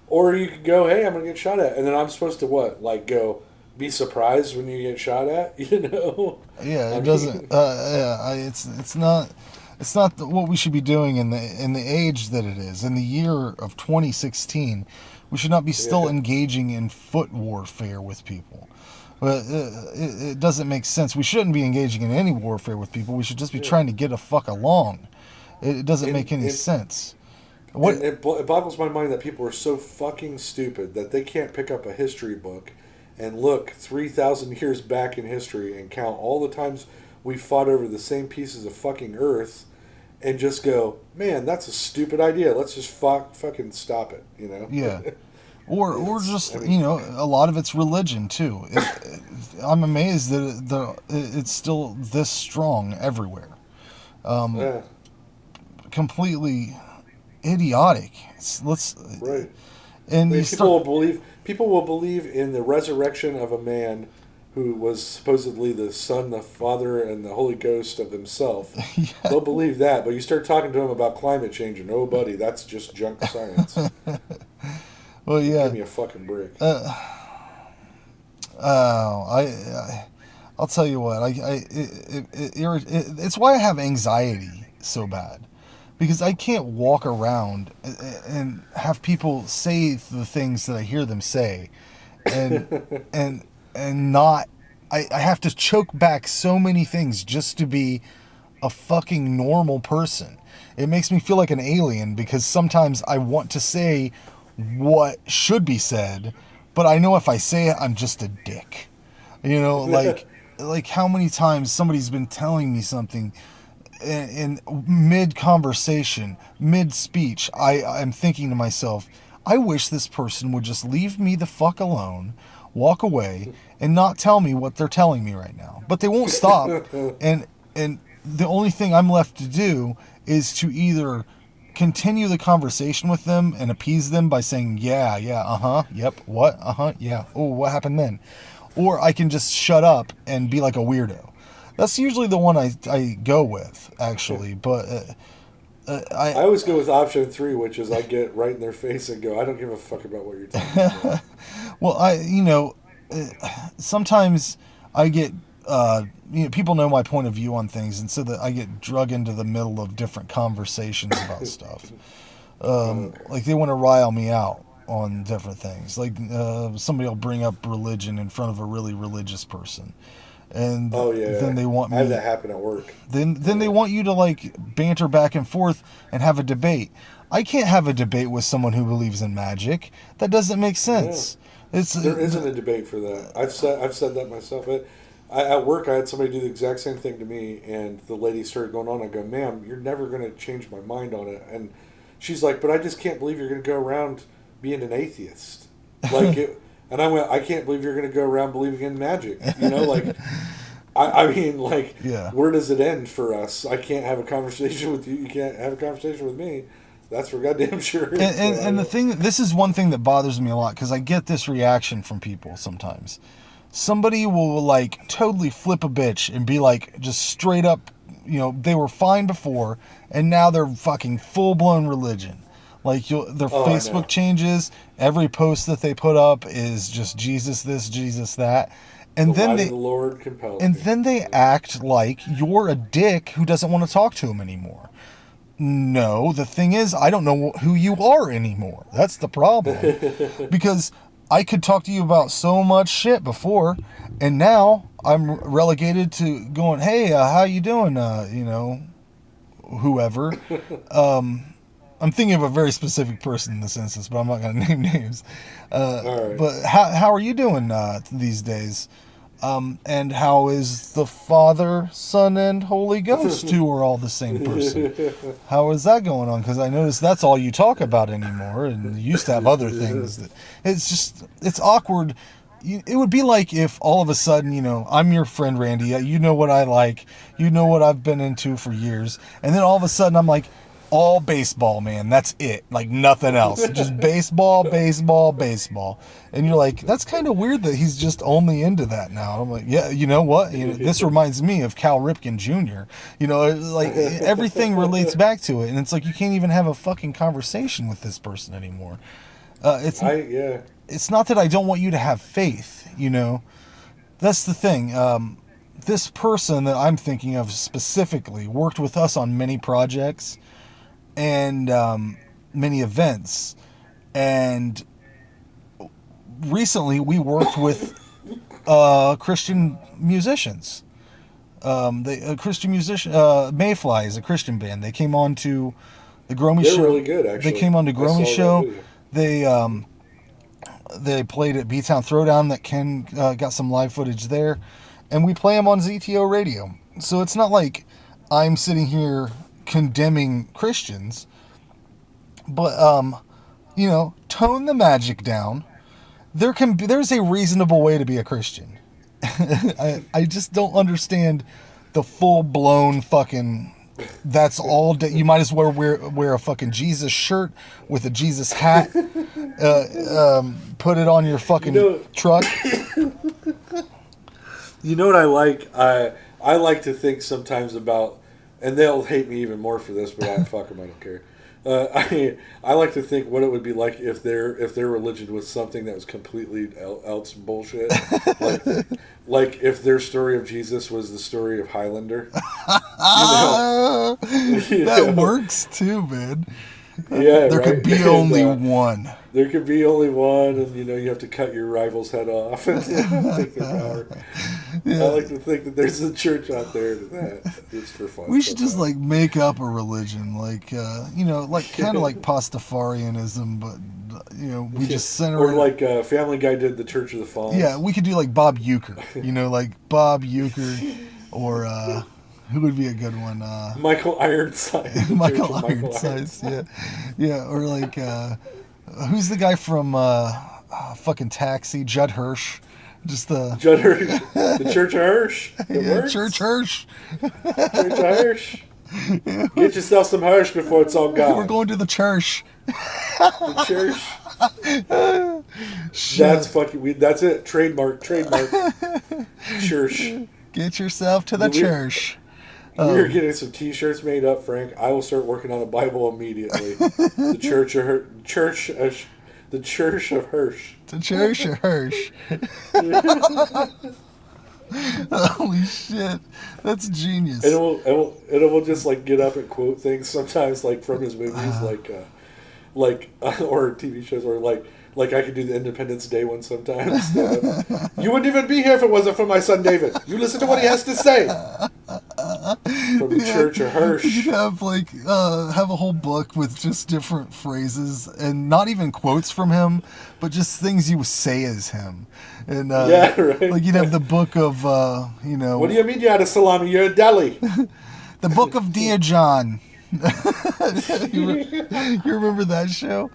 Or you could go, hey, I'm going to get shot at. And then I'm supposed to what? Like go be surprised when you get shot at, Yeah, it doesn't. It's not. It's not what we should be doing in the age that it is. In the year of 2016, we should not be still engaging in foot warfare with people. But it doesn't make sense. We shouldn't be engaging in any warfare with people. We should just be trying to get a fuck along. It doesn't make any sense. What? It boggles my mind that people are so fucking stupid that they can't pick up a history book and look 3,000 years back in history and count all the times we fought over the same pieces of fucking earth and just go, man, that's a stupid idea. Let's just fucking stop it, Yeah. Or just, a lot of it's religion, too. I'm amazed that it's still this strong everywhere. Completely idiotic. Right. And people will believe in the resurrection of a man who was supposedly the Son, the Father, and the Holy Ghost of himself. Yeah. They'll believe that, but you start talking to them about climate change, and oh, buddy, that's just junk science. Well, yeah. Give me a fucking break. I'll tell you what. It's why I have anxiety so bad, because I can't walk around and have people say the things that I hear them say, and not. I have to choke back so many things just to be a fucking normal person. It makes me feel like an alien because sometimes I want to say what should be said, but I know if I say it, I'm just a dick. Like how many times somebody's been telling me something in mid-conversation, mid-speech, I'm thinking to myself, I wish this person would just leave me the fuck alone, walk away, and not tell me what they're telling me right now. But they won't stop, and the only thing I'm left to do is to either continue the conversation with them and appease them by saying, yeah, yep, what, yeah, oh, what happened then? Or I can just shut up and be like a weirdo. That's usually the one I go with, actually, but I always go with option 3, which is I get right in their face and go, I don't give a fuck about what you're talking about. Well, sometimes I get, people know my point of view on things, and so that I get drug into the middle of different conversations about stuff. Like they want to rile me out on different things. Like somebody will bring up religion in front of a really religious person, and then they want me. I have that happen at work. Then they want you to like banter back and forth and have a debate. I can't have a debate with someone who believes in magic. That doesn't make sense. Yeah. There isn't a debate for that. I've said that myself. At work, I had somebody do the exact same thing to me, and the lady started going on. I go, ma'am, you're never going to change my mind on it. And she's like, but I just can't believe you're going to go around being an atheist. Like it. And I went, I can't believe you're going to go around believing in magic. I mean, where does it end for us? I can't have a conversation with you. You can't have a conversation with me. That's for goddamn sure. And this is one thing that bothers me a lot, because I get this reaction from people sometimes. Somebody will like totally flip a bitch and be like, just straight up, they were fine before, and now they're fucking full-blown religion. Like their Facebook changes, every post that they put up is just Jesus this, Jesus that. And then the Lord compels and me. then they act like you're a dick who doesn't want to talk to him anymore. No, the thing is, I don't know who you are anymore. That's the problem. Because I could talk to you about so much shit before, and now I'm relegated to going, hey, how you doing? Whoever. I'm thinking of a very specific person in this instance, but I'm not going to name names. All right. But how are you doing these days? And how is the Father, Son, and Holy Ghost, who are all the same person? How is that going on? Because I noticed that's all you talk about anymore, and you used to have other things. It's awkward. It would be like if all of a sudden, I'm your friend Randy, you know what I like, you know what I've been into for years, and then all of a sudden I'm like, all baseball, man, that's it, like nothing else, just baseball, baseball, baseball. And you're like, that's kind of weird that he's just only into that now. I'm like, yeah, you know what, this reminds me of Cal Ripken Jr. Like everything relates back to it, and it's like you can't even have a fucking conversation with this person anymore. It's not that I don't want you to have faith, that's the thing. This person that I'm thinking of specifically worked with us on many projects and many events, and recently we worked with Christian musicians. Christian musician Mayfly is a Christian band. They came on to the Gromy show. They're really good, actually. They came on to Gromy show. They played at B-Town Throwdown. That Ken got some live footage there, and we play them on ZTO radio. So it's not like I'm sitting here condemning Christians, but tone the magic down. There's a reasonable way to be a Christian. I just don't understand the full blown fucking. That's all that you might as well wear a fucking Jesus shirt with a Jesus hat. Put it on your fucking truck. You know what I like? I like to think sometimes about, and they'll hate me even more for this, but fuck them, I don't care. I like to think what it would be like if their religion was something that was completely else bullshit. like if their story of Jesus was the story of Highlander. That works too, man. Yeah, there could be only one. There could be only one, and you have to cut your rival's head off and take their power. Yeah. I like to think that there's a church out there that it's for fun. We should just make up a religion, like kind of like Pastafarianism, but we just center. Or like Family Guy did the Church of the Falls. Yeah, we could do like Bob Euchre, like Bob Euchre, or who would be a good one? Michael Ironside. Michael Ironside, yeah, or like who's the guy from fucking Taxi? Judd Hirsch. Just the Judd Hirsch, the Church of Hirsch. Church Hirsch. Church of Hirsch. Get yourself some Hirsch before it's all gone. We're going to the church. The church. That's fucking. That's it. Trademark. Church. Get yourself to the church. We're getting some T-shirts made up, Frank. I will start working on a Bible immediately. The Church of Hirsch. The Church of Hirsch. The Church of Hirsch. Holy shit, that's genius. And we'll just get up and quote things sometimes from his movies, or TV shows, or like I could do the Independence Day one sometimes. You wouldn't even be here if it wasn't for my son David. You listen to what he has to say. From the Church of Hirsch. You'd have have a whole book with just different phrases, and not even quotes from him, but just things you would say as him. And yeah, right. You'd have the book of What do you mean you had a salami? You're a deli. The book of Dear John. You remember that show?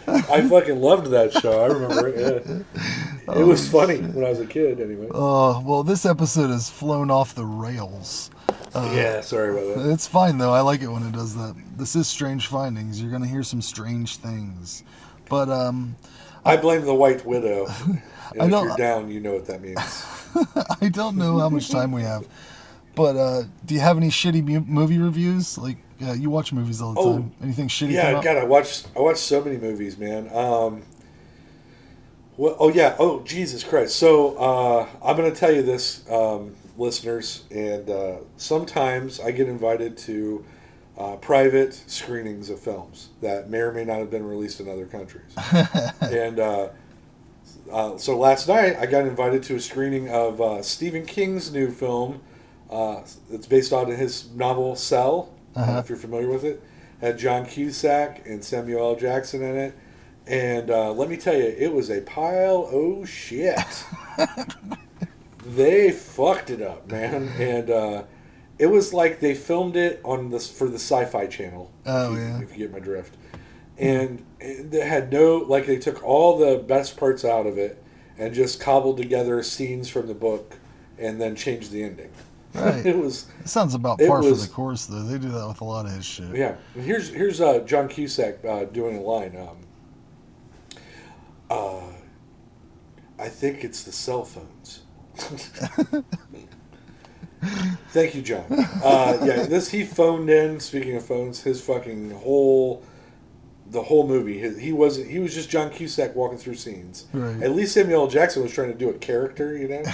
I fucking loved that show. I remember it. Yeah. It was funny when I was a kid, anyway. Well, this episode has flown off the rails. Yeah, sorry about that. It's fine though. I like it when it does that. This is Strange Findings. You're gonna hear some strange things, but I blame the White Widow. And if you're down, you know what that means. I don't know how much time we have, but do you have any shitty movie reviews? You watch movies all the time. Anything shitty? Yeah, God, I watch so many movies, man. Oh, Jesus Christ. So I'm going to tell you this, listeners, and sometimes I get invited to private screenings of films that may or may not have been released in other countries. And so last night I got invited to a screening of Stephen King's new film. It's based on his novel Cell, if you're familiar with it. Had John Cusack and Samuel L. Jackson in it. And let me tell you, it was a pile of shit. They fucked it up, man. And it was like they filmed it on this for the Sci-Fi Channel. If you get my drift. And they had they took all the best parts out of it and just cobbled together scenes from the book and then changed the ending. Right. It sounds about par for the course, though. They do that with a lot of his shit. Yeah. And here's John Cusack doing a line. I think it's the cell phones. Thank you, John. He phoned in. Speaking of phones, his fucking the whole movie. He was just John Cusack walking through scenes. Right. At least Samuel L. Jackson was trying to do a character, you know.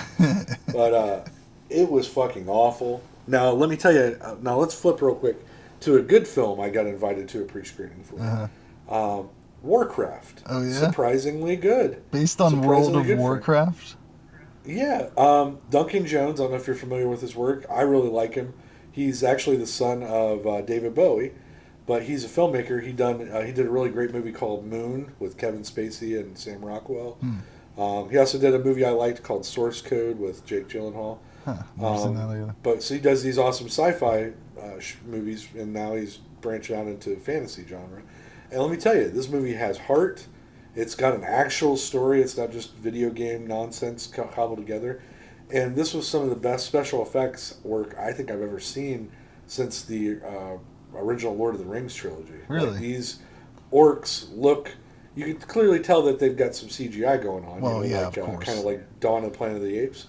But it was fucking awful. Now let me tell you. Now let's flip real quick to a good film I got invited to a pre-screening for. Warcraft. Oh yeah. Surprisingly good. Based on World of Warcraft. Yeah, Duncan Jones. I don't know if you're familiar with his work. I really like him. He's actually the son of David Bowie, but he's a filmmaker. He did a really great movie called Moon with Kevin Spacey and Sam Rockwell. He also did a movie I liked called Source Code with Jake Gyllenhaal. Never seen that either. But so he does these awesome sci-fi movies, and now he's branching out into fantasy genre. And let me tell you, this movie has heart. It's got an actual story. It's not just video game nonsense cobbled together. And this was some of the best special effects work I think I've ever seen since the original Lord of the Rings trilogy. Really? Like, these orcs look... You can clearly tell that they've got some CGI going on. Well, yeah, of course. Kind of like Dawn of the Planet of the Apes.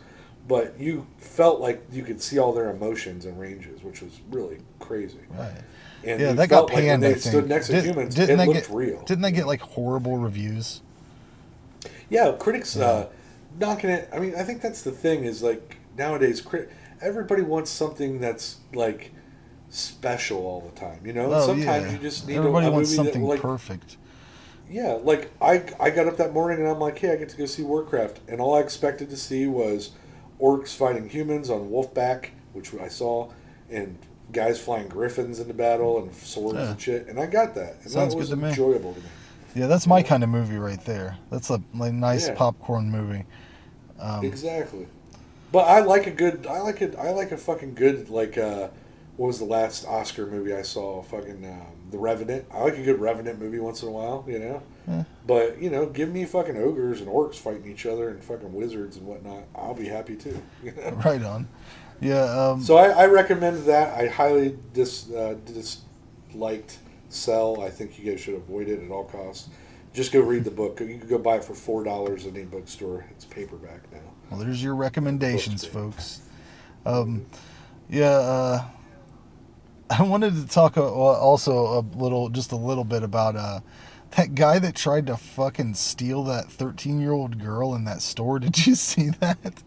But you felt like you could see all their emotions and ranges, which was really crazy. Right. And yeah, that got panned. When they stood next to humans, it looked real. Didn't they get like horrible reviews? Yeah, critics knocking it. I mean, I think that's the thing is like nowadays, everybody wants something that's like special all the time. You know, sometimes you just need everybody a wants movie something that, like, perfect. Yeah, like I got up that morning and I'm like, hey, I get to go see Warcraft, and all I expected to see was orcs fighting humans on wolfback, which I saw, and guys flying griffins into battle and swords and shit, and I got that. And Sounds that was good to me. enjoyable to me. Yeah, that's my kind of movie right there. That's a nice popcorn movie. Exactly. But I like a fucking good, like, what was the last Oscar movie I saw? Fucking The Revenant. I like a good Revenant movie once in a while, you know? Yeah. But, you know, give me fucking ogres and orcs fighting each other and fucking wizards and whatnot. I'll be happy too. You know? Right on. Yeah. So I recommend that. I highly disliked Cell. I think you guys should avoid it at all costs. Just go read the book. You can go buy it for $4 at any bookstore. It's paperback now. Well, there's your recommendations, folks. I wanted to talk also just a little bit about that guy that tried to fucking steal that 13-year-old girl in that store. Did you see that?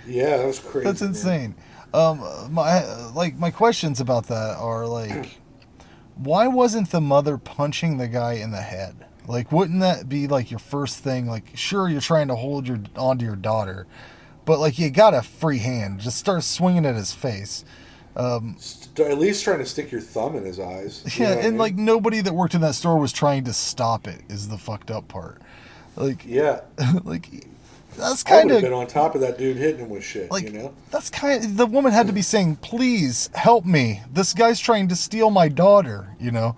Yeah, that was crazy. That's insane. My questions about that are like, why wasn't the mother punching the guy in the head? Like, wouldn't that be like your first thing? Like, sure, you're trying to hold onto your daughter, but like you got a free hand. Just start swinging at his face. At least trying to stick your thumb in his eyes. Yeah, and like nobody that worked in that store was trying to stop it. Is the fucked up part? Like, yeah, like that's kind of been on top of that dude hitting him with shit. Like, you know, that's the woman had to be saying, "Please help me. This guy's trying to steal my daughter." You know,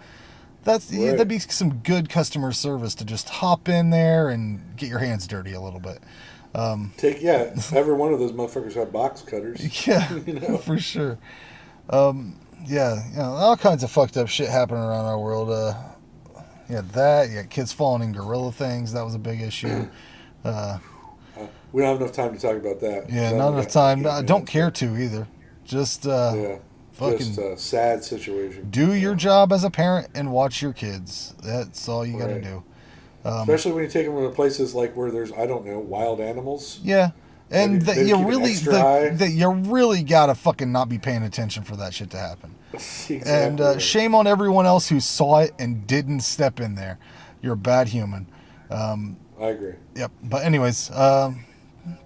that'd be some good customer service to just hop in there and get your hands dirty a little bit. Every one of those motherfuckers have box cutters. Yeah, you know? For sure. All kinds of fucked up shit happening around our world. You got kids falling in gorilla things. That was a big issue. We don't have enough time to talk about that. Yeah, not enough time. I don't care to either. Just just a sad situation. Do your job as a parent and watch your kids. That's all you got to do. Especially when you take them to places like where there's, I don't know, wild animals. Yeah. And maybe you really gotta fucking not be paying attention for that shit to happen. Exactly. And shame on everyone else who saw it and didn't step in there. You're a bad human. I agree. Yep. But anyways, I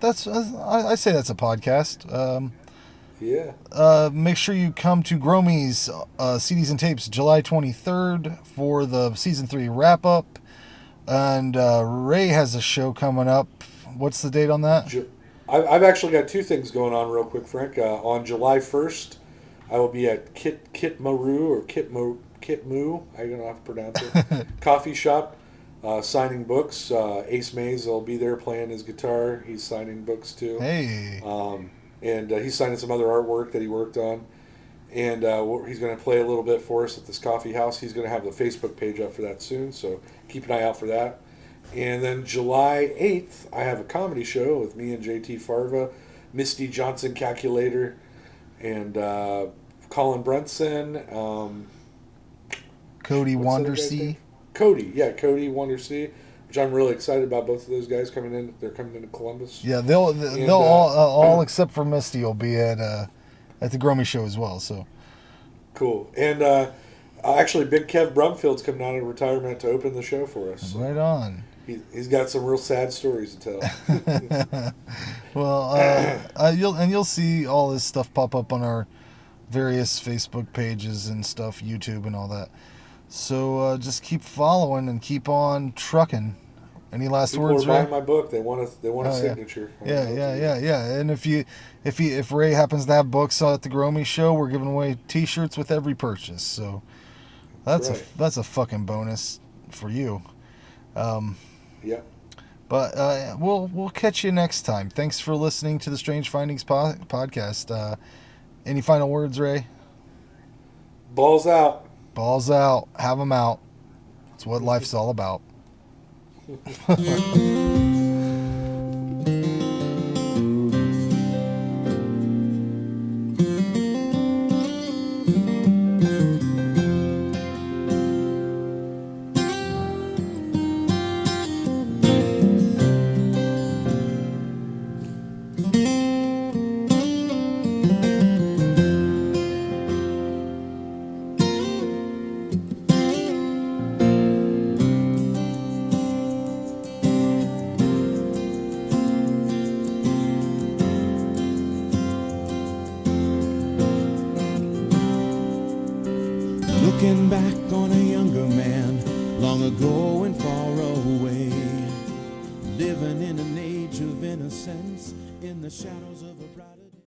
say that's a podcast. Yeah. Make sure you come to Gromy's CDs and Tapes July 23rd for the season 3 wrap up. And Ray has a show coming up. What's the date on that? I've actually got two things going on real quick, Frank. On July 1st, I will be at Kitmoo. I don't know how to pronounce it. Coffee shop, signing books. Ace Mays will be there playing his guitar. He's signing books too. Hey. And he's signing some other artwork that he worked on. And he's going to play a little bit for us at this coffee house. He's going to have the Facebook page up for that soon, so keep an eye out for that. And then July 8th, I have a comedy show with me and JT Farva, Misty Johnson Calculator, and Colin Brunson. Cody Wandersea. Cody Wandersea, which I'm really excited about. Both of those guys coming in. They're coming into Columbus. Yeah, they'll all except for Misty will be at the Gromy show as well. So cool. And actually, Big Kev Brumfield's coming out of retirement to open the show for us. So right on. He's got some real sad stories to tell. Well, you'll see all this stuff pop up on our various Facebook pages and stuff, YouTube and all that. So just keep following and keep on trucking. Any last words, People are Ray? buying my book. They want a signature. Yeah. And if Ray happens to have books at the Gromy show, we're giving away T-shirts with every purchase. So that's a fucking bonus for you. Yeah. But we'll catch you next time. Thanks for listening to the Strange Findings podcast. Any final words, Ray? Balls out. Balls out. Have them out. It's what life's all about. Looking back on a younger man, long ago and far away, living in an age of innocence, in the shadows of a brighter